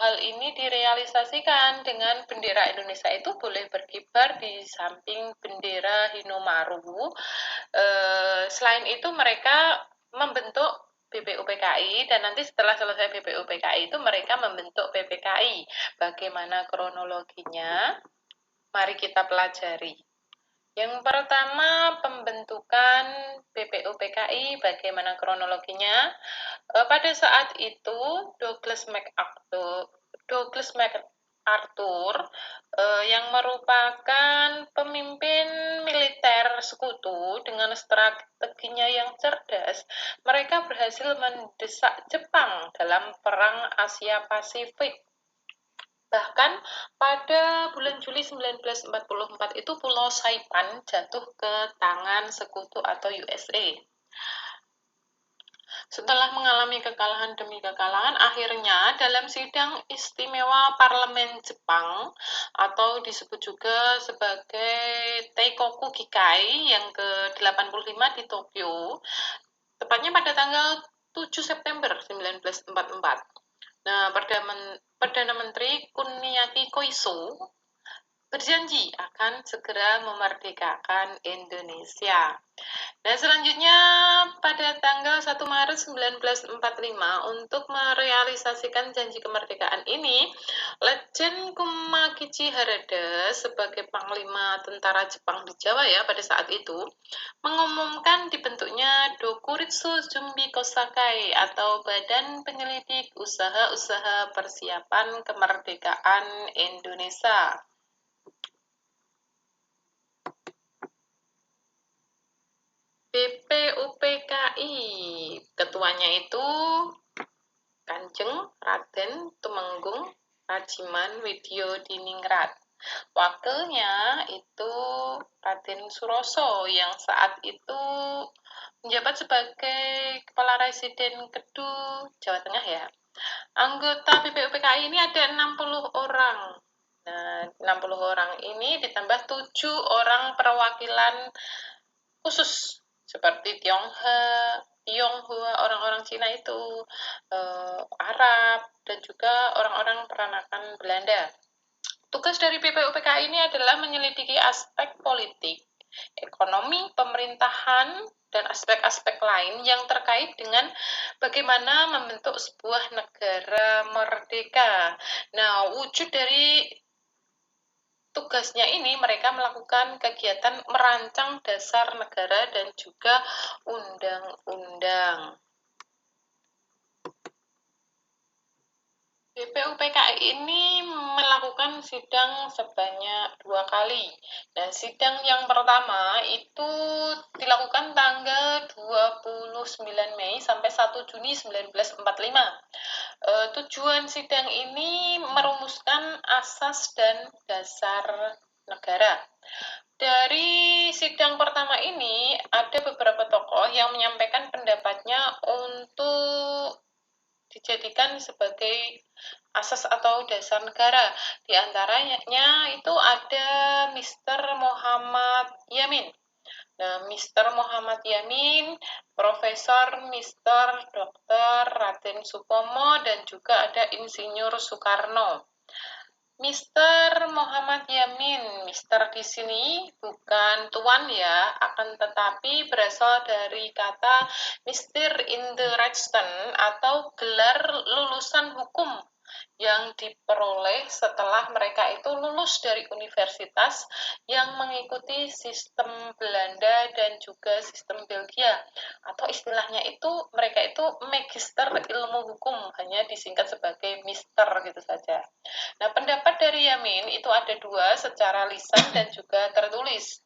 Hal ini direalisasikan dengan bendera Indonesia itu boleh berkibar di samping bendera Hinomaru. Selain itu mereka membentuk BPUPKI dan nanti setelah selesai BPUPKI itu mereka membentuk PPKI. Bagaimana kronologinya? Mari kita pelajari. Yang pertama, pembentukan BPUPKI, bagaimana kronologinya? Pada saat itu, Douglas MacArthur yang merupakan pemimpin militer sekutu dengan strateginya yang cerdas, mereka berhasil mendesak Jepang dalam Perang Asia Pasifik. Bahkan pada bulan Juli 1944 itu Pulau Saipan jatuh ke tangan sekutu atau USA. Setelah mengalami kekalahan demi kekalahan, akhirnya dalam sidang istimewa Parlemen Jepang atau disebut juga sebagai Teikoku Gikai yang ke-85 di Tokyo, tepatnya pada tanggal 7 September 1944. Nah, Perdana Menteri Kuniaki Koiso berjanji akan segera memerdekakan Indonesia. Dan selanjutnya pada tanggal 1 Maret 1945 untuk merealisasikan janji kemerdekaan ini, Letjen Kumagichi Harada sebagai Panglima Tentara Jepang di Jawa ya pada saat itu mengumumkan dibentuknya Dokuritsu Jumbi Kosakai atau Badan Penyelidik Usaha-usaha Persiapan Kemerdekaan Indonesia. BPUPKI, ketuanya itu Kanjeng Raden Tumenggung Rajiman Widyo Diningrat. Wakilnya itu Raden Suroso yang saat itu menjabat sebagai Kepala Residen Kedu Jawa Tengah ya. Anggota BPUPKI ini ada 60 orang. Nah, 60 orang ini ditambah 7 orang perwakilan khusus seperti Tionghoa, orang-orang Cina itu, Arab, dan juga orang-orang peranakan Belanda. Tugas dari BPUPKI ini adalah menyelidiki aspek politik, ekonomi, pemerintahan, dan aspek-aspek lain yang terkait dengan bagaimana membentuk sebuah negara merdeka. Nah, wujud dari tugasnya ini mereka melakukan kegiatan merancang dasar negara dan juga undang-undang. BPUPKI ini melakukan sidang sebanyak 2 kali. Dan sidang yang pertama itu dilakukan tanggal 29 Mei sampai 1 Juni 1945. Tujuan sidang ini merumuskan asas dan dasar negara. Dari sidang pertama ini, ada beberapa tokoh yang menyampaikan pendapatnya untuk dijadikan sebagai asas atau dasar negara. Di antaranya itu ada Mr. Muhammad Yamin. Nah, Mr. Muhammad Yamin, Profesor Mr. Dr. Raden Supomo, dan juga ada Insinyur Soekarno. Mr. Muhammad Yamin, Mr. di sini bukan tuan ya, akan tetapi berasal dari kata Mr. in the Rechten atau gelar lulusan hukum yang diperoleh setelah mereka itu lulus dari universitas yang mengikuti sistem Belanda dan juga sistem Belgia, atau istilahnya itu mereka itu magister ilmu hukum, hanya disingkat sebagai mister gitu saja. Nah, pendapat dari Yamin itu ada 2, secara lisan dan juga tertulis.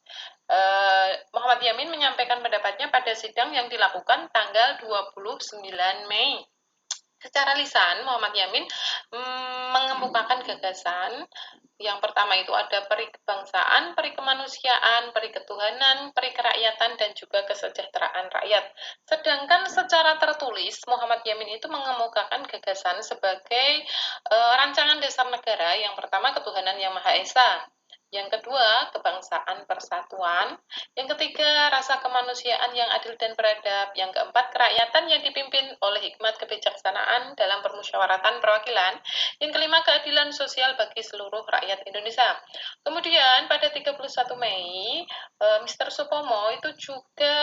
Muhammad Yamin menyampaikan pendapatnya pada sidang yang dilakukan tanggal 29 Mei. Secara lisan, Muhammad Yamin mengemukakan gagasan. Yang pertama itu ada peri kebangsaan, peri kemanusiaan, peri ketuhanan, peri kerakyatan, dan juga kesejahteraan rakyat. Sedangkan secara tertulis, Muhammad Yamin itu mengemukakan gagasan sebagai rancangan dasar negara. Yang pertama, ketuhanan yang Maha Esa. Yang kedua, kebangsaan persatuan. Yang ketiga, rasa kemanusiaan yang adil dan beradab. Yang keempat, kerakyatan yang dipimpin oleh hikmat kebijaksanaan dalam permusyawaratan perwakilan. Yang kelima, keadilan sosial bagi seluruh rakyat Indonesia. Kemudian pada 31 Mei, Mr. Supomo itu juga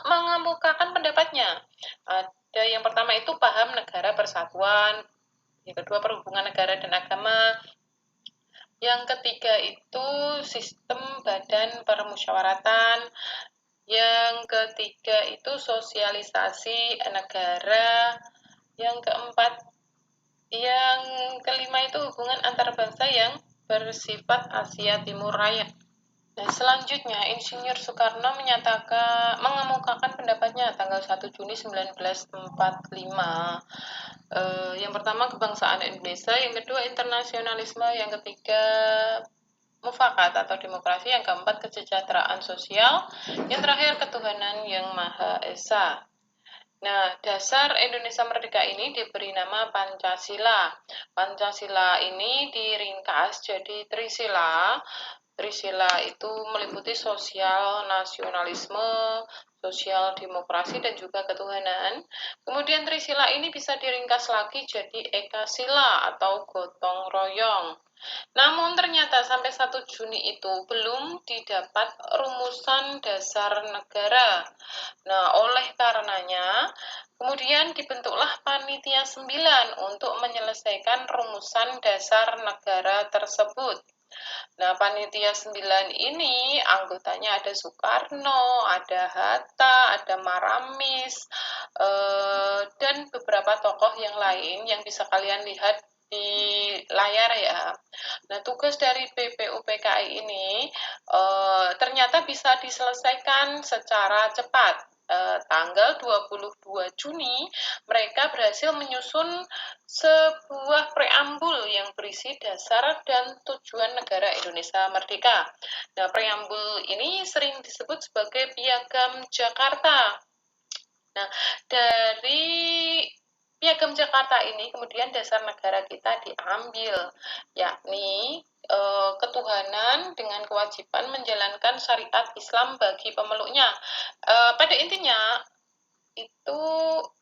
mengemukakan pendapatnya. Ada yang pertama itu paham negara persatuan, yang kedua perhubungan negara dan agama, yang ketiga itu sistem badan permusyawaratan, yang ketiga itu sosialisasi negara, yang keempat, yang kelima itu hubungan antar bangsa yang bersifat Asia Timur Raya. Dan selanjutnya, Insinyur Soekarno mengemukakan pendapatnya tanggal 1 Juni 1945 Yang pertama kebangsaan Indonesia, yang kedua internasionalisme, yang ketiga mufakat atau demokrasi, yang keempat kesejahteraan sosial, yang terakhir ketuhanan yang Maha Esa. Nah, dasar Indonesia Merdeka ini diberi nama Pancasila. Pancasila ini diringkas jadi Trisila. Trisila itu meliputi sosial nasionalisme, sosial demokrasi, dan juga ketuhanan. Kemudian Trisila ini bisa diringkas lagi jadi Ekasila atau gotong royong. Namun ternyata sampai 1 Juni itu belum didapat rumusan dasar negara. Nah, oleh karenanya, kemudian dibentuklah Panitia 9 untuk menyelesaikan rumusan dasar negara tersebut. Nah, Panitia 9 ini anggotanya ada Soekarno, ada Hatta, ada Maramis, dan beberapa tokoh yang lain yang bisa kalian lihat di layar ya. Nah, tugas dari BPUPKI ini ternyata bisa diselesaikan secara cepat. Tanggal 22 Juni, mereka berhasil menyusun sebuah preambul yang berisi dasar dan tujuan negara Indonesia Merdeka. Nah, preambul ini sering disebut sebagai Piagam Jakarta. Nah, dari Piagam Jakarta ini kemudian dasar negara kita diambil, yakni ketuhanan dengan kewajiban menjalankan syariat Islam bagi pemeluknya. Pada intinya, itu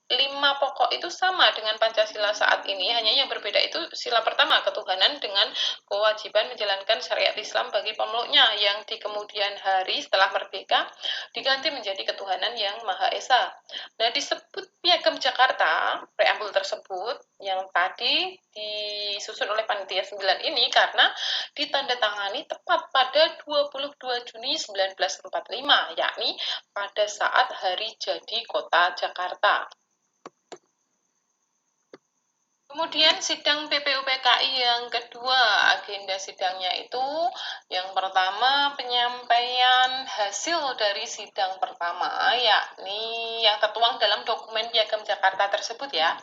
5 pokok itu sama dengan Pancasila saat ini, hanya yang berbeda itu sila pertama, ketuhanan dengan kewajiban menjalankan syariat Islam bagi pemeluknya, yang di kemudian hari setelah merdeka diganti menjadi ketuhanan yang Maha Esa. Nah, disebut Piagam Jakarta, preambul tersebut yang tadi disusun oleh Panitia 9 ini karena ditandatangani tepat pada 22 Juni 1945, yakni pada saat hari jadi kota Jakarta. Kemudian sidang BPUPKI yang kedua, agenda sidangnya itu yang pertama penyampaian hasil dari sidang pertama, yakni yang tertuang dalam dokumen Piagam Jakarta tersebut ya.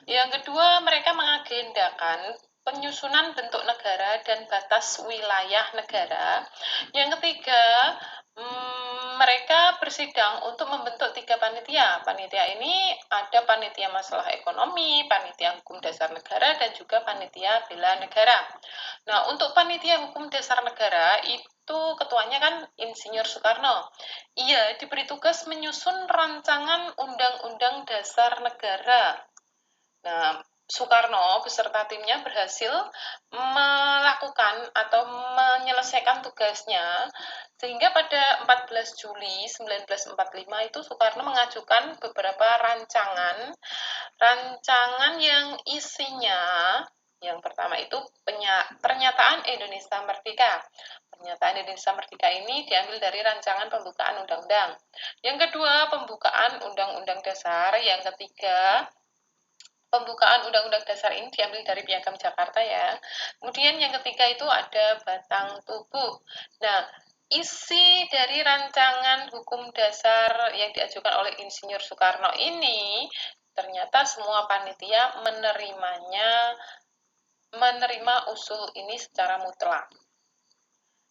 Yang kedua, mereka mengagendakan penyusunan bentuk negara dan batas wilayah negara. Yang ketiga, mereka bersidang untuk membentuk 3 panitia. Panitia ini ada panitia masalah ekonomi, panitia hukum dasar negara, dan juga panitia bela negara. Nah, untuk panitia hukum dasar negara itu ketuanya kan Insinyur Soekarno. Ia diberi tugas menyusun rancangan undang-undang dasar negara. Nah, Soekarno beserta timnya berhasil melakukan atau menyelesaikan tugasnya, sehingga pada 14 Juli 1945 itu Soekarno mengajukan beberapa rancangan yang isinya yang pertama itu pernyataan Indonesia Merdeka. Pernyataan Indonesia Merdeka ini diambil dari rancangan pembukaan undang-undang. Yang kedua, pembukaan undang-undang dasar. Yang ketiga, pembukaan Undang-Undang Dasar ini diambil dari Piagam Jakarta ya. Kemudian yang ketiga itu ada batang tubuh. Nah, isi dari rancangan hukum dasar yang diajukan oleh Insinyur Soekarno ini ternyata semua panitia menerima usul ini secara mutlak.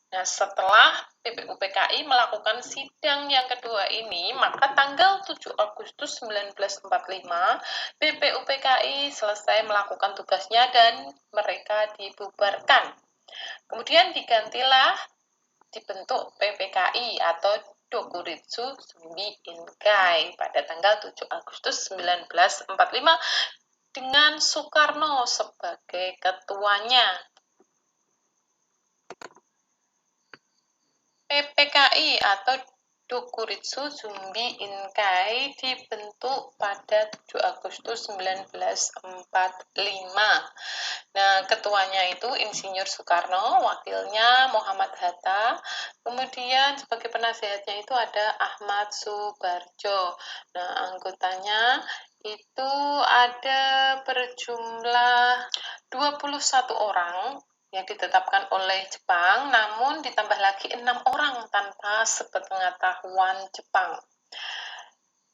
Nah, setelah BPUPKI melakukan sidang yang kedua ini, maka tanggal 7 Agustus 1945, BPUPKI selesai melakukan tugasnya dan mereka dibubarkan. Kemudian digantilah dibentuk PPKI atau Dokuritsu Sumbi Inkai pada tanggal 7 Agustus 1945 dengan Soekarno sebagai ketuanya. PPKI atau Dokuritsu Sumbi Inkai dibentuk pada 7 Agustus 1945. Nah, ketuanya itu Insinyur Soekarno, wakilnya Muhammad Hatta, kemudian sebagai penasehatnya itu ada Ahmad Subarjo. Nah, anggotanya itu ada berjumlah 21 orang yang ditetapkan oleh Jepang, namun ditambah lagi 6 orang tanpa sepengetahuan Jepang.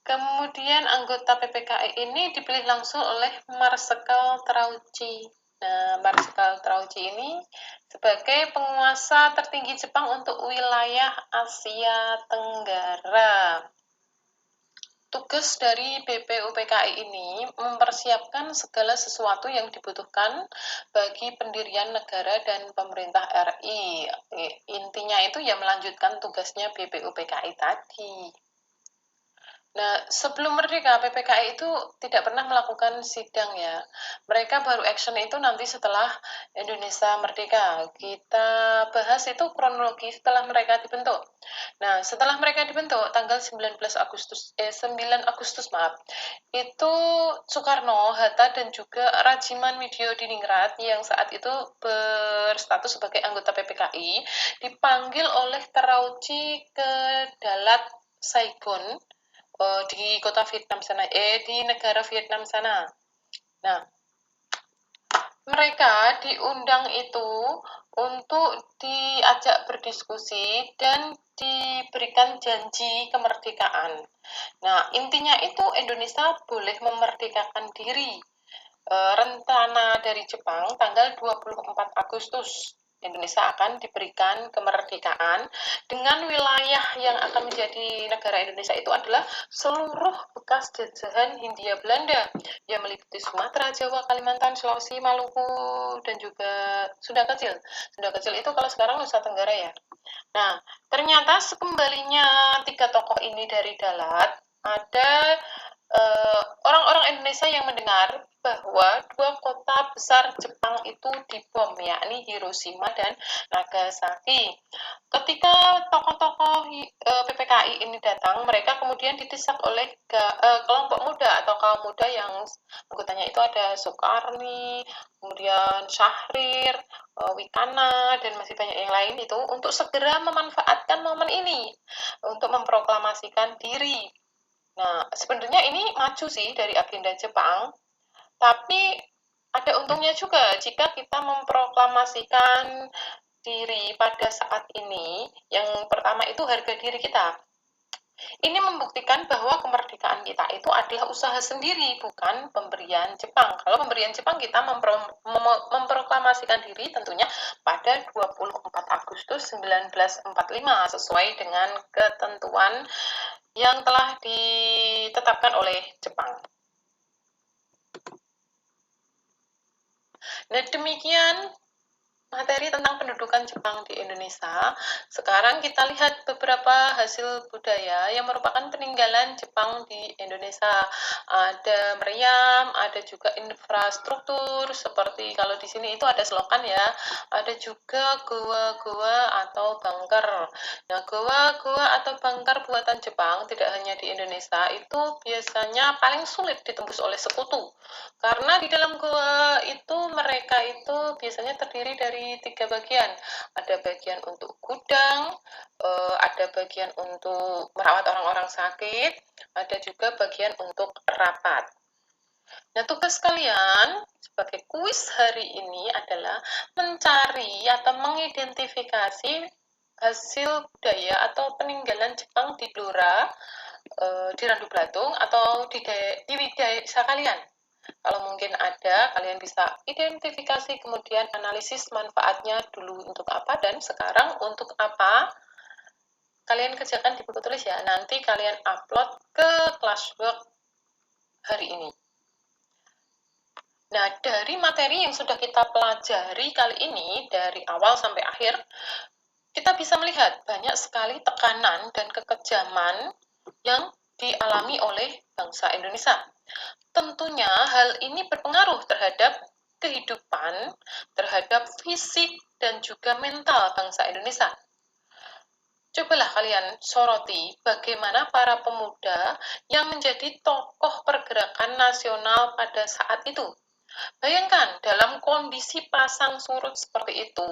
Kemudian anggota PPKI ini dipilih langsung oleh Marsekal Terauchi. Nah, Marsekal Terauchi ini sebagai penguasa tertinggi Jepang untuk wilayah Asia Tenggara. Tugas dari BPUPKI ini mempersiapkan segala sesuatu yang dibutuhkan bagi pendirian negara dan pemerintah RI. Intinya itu ya melanjutkan tugasnya BPUPKI tadi. Nah, sebelum merdeka, PPKI itu tidak pernah melakukan sidang ya. Mereka baru action itu nanti setelah Indonesia merdeka. Kita bahas itu kronologi setelah mereka dibentuk. Nah, setelah mereka dibentuk tanggal 9 Agustus maaf. Itu Soekarno, Hatta dan juga Rajiman Widyodiningrat yang saat itu berstatus sebagai anggota PPKI dipanggil oleh Terauchi ke Dalat Saigon di kota Vietnam sana, di negara Vietnam sana. Nah, mereka diundang itu untuk diajak berdiskusi dan diberikan janji kemerdekaan. Nah, intinya itu Indonesia boleh memerdekakan diri. Rencana dari Jepang tanggal 24 Agustus. Indonesia akan diberikan kemerdekaan dengan wilayah yang akan menjadi negara Indonesia itu adalah seluruh bekas jajahan Hindia Belanda yang meliputi Sumatera, Jawa, Kalimantan, Sulawesi, Maluku, dan juga Sunda Kecil. Sunda Kecil itu kalau sekarang Nusa Tenggara ya. Nah, ternyata sekembalinya tiga tokoh ini dari Dalat, ada orang-orang Indonesia yang mendengar bahwa dua kota besar Jepang itu dibom, yakni Hiroshima dan Nagasaki. Ketika tokoh-tokoh PPKI ini datang, mereka kemudian didesak oleh kelompok muda atau kaum muda yang anggotanya itu ada Soekarni, kemudian Syahrir, Wikana, dan masih banyak yang lain itu untuk segera memanfaatkan momen ini untuk memproklamasikan diri. Nah, sebenarnya ini maju sih dari agenda Jepang, tapi ada untungnya juga jika kita memproklamasikan diri pada saat ini. Yang pertama itu harga diri kita. Ini membuktikan bahwa kemerdekaan kita itu adalah usaha sendiri, bukan pemberian Jepang. Kalau pemberian Jepang kita memproklamasikan diri tentunya pada 24 Agustus 1945 sesuai dengan ketentuan yang telah ditetapkan oleh Jepang. Nah, demikian materi tentang pendudukan Jepang di Indonesia. Sekarang kita lihat beberapa hasil budaya yang merupakan peninggalan Jepang di Indonesia. Ada meriam, ada juga infrastruktur, seperti kalau di sini itu ada selokan ya. Ada juga goa-goa atau bunker. Nah, goa-goa atau bunker buatan Jepang tidak hanya di Indonesia, itu biasanya paling sulit ditembus oleh sekutu. Karena di dalam goa itu mereka itu biasanya terdiri dari 3 bagian. Ada bagian untuk gudang, ada bagian untuk merawat orang-orang sakit, ada juga bagian untuk rapat. Nah, tugas kalian sebagai kuis hari ini adalah mencari atau mengidentifikasi hasil budaya atau peninggalan Jepang di Blora, di Randu Blatung, atau di desa kalian. Kalau mungkin ada, kalian bisa identifikasi kemudian analisis manfaatnya dulu untuk apa dan sekarang untuk apa. Kalian kerjakan di buku tulis ya. Nanti kalian upload ke classwork hari ini. Nah, dari materi yang sudah kita pelajari kali ini, dari awal sampai akhir, kita bisa melihat banyak sekali tekanan dan kekejaman yang dialami oleh bangsa Indonesia. Tentunya hal ini berpengaruh terhadap kehidupan, terhadap fisik, dan juga mental bangsa Indonesia. Cobalah kalian soroti bagaimana para pemuda yang menjadi tokoh pergerakan nasional pada saat itu. Bayangkan, dalam kondisi pasang surut seperti itu,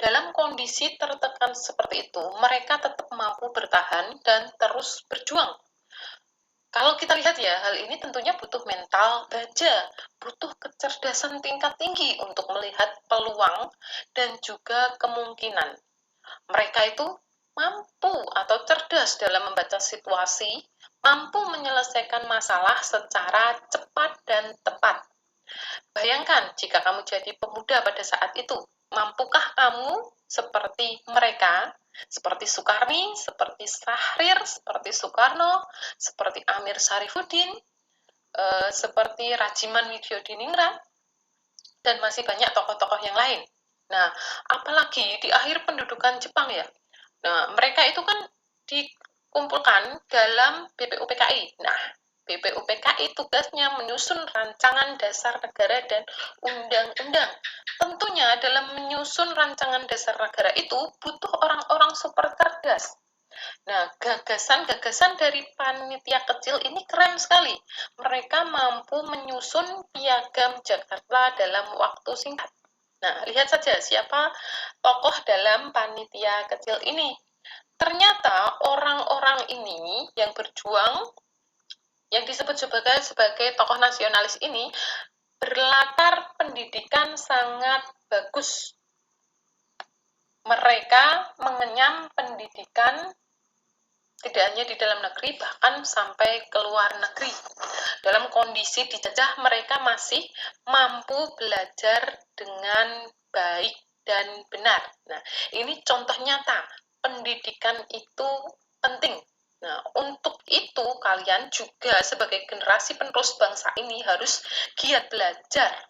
dalam kondisi tertekan seperti itu, mereka tetap mampu bertahan dan terus berjuang. Kalau kita lihat ya, hal ini tentunya butuh mental baja, butuh kecerdasan tingkat tinggi untuk melihat peluang dan juga kemungkinan. Mereka itu mampu atau cerdas dalam membaca situasi, mampu menyelesaikan masalah secara cepat dan tepat. Bayangkan jika kamu jadi pemuda pada saat itu, mampukah kamu seperti mereka, seperti Soekarni, seperti Syahrir, seperti Soekarno, seperti Amir Syarifuddin, seperti Rajiman Widyodiningrat, dan masih banyak tokoh-tokoh yang lain. Nah, apalagi di akhir pendudukan Jepang ya. Nah, mereka itu kan dikumpulkan dalam BPUPKI. Nah, BPUPKI tugasnya menyusun rancangan dasar negara dan undang-undang. Tentunya dalam menyusun rancangan dasar negara itu butuh orang-orang super cerdas. Nah, gagasan-gagasan dari panitia kecil ini keren sekali. Mereka mampu menyusun piagam Jakarta dalam waktu singkat. Nah, lihat saja siapa tokoh dalam panitia kecil ini. Ternyata orang-orang ini yang berjuang, yang disebut sebagai tokoh nasionalis ini, berlatar pendidikan sangat bagus. Mereka mengenyam pendidikan tidak hanya di dalam negeri, bahkan sampai ke luar negeri. Dalam kondisi dijajah, mereka masih mampu belajar dengan baik dan benar. Nah, ini contoh nyata, pendidikan itu penting. Nah, untuk itu kalian juga sebagai generasi penerus bangsa ini harus giat belajar,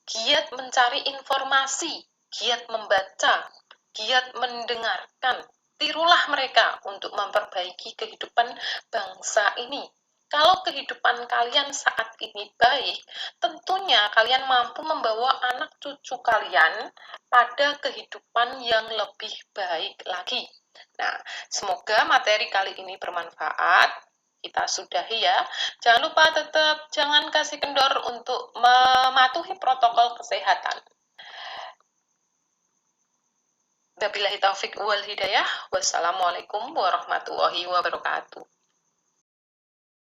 giat mencari informasi, giat membaca, giat mendengarkan. Tirulah mereka untuk memperbaiki kehidupan bangsa ini. Kalau kehidupan kalian saat ini baik, tentunya kalian mampu membawa anak cucu kalian pada kehidupan yang lebih baik lagi. Nah, semoga materi kali ini bermanfaat. Kita sudahi ya. Jangan lupa tetap jangan kasih kendor untuk mematuhi protokol kesehatan. Wabillahi taufik wal hidayah. Wassalamualaikum warahmatullahi wabarakatuh.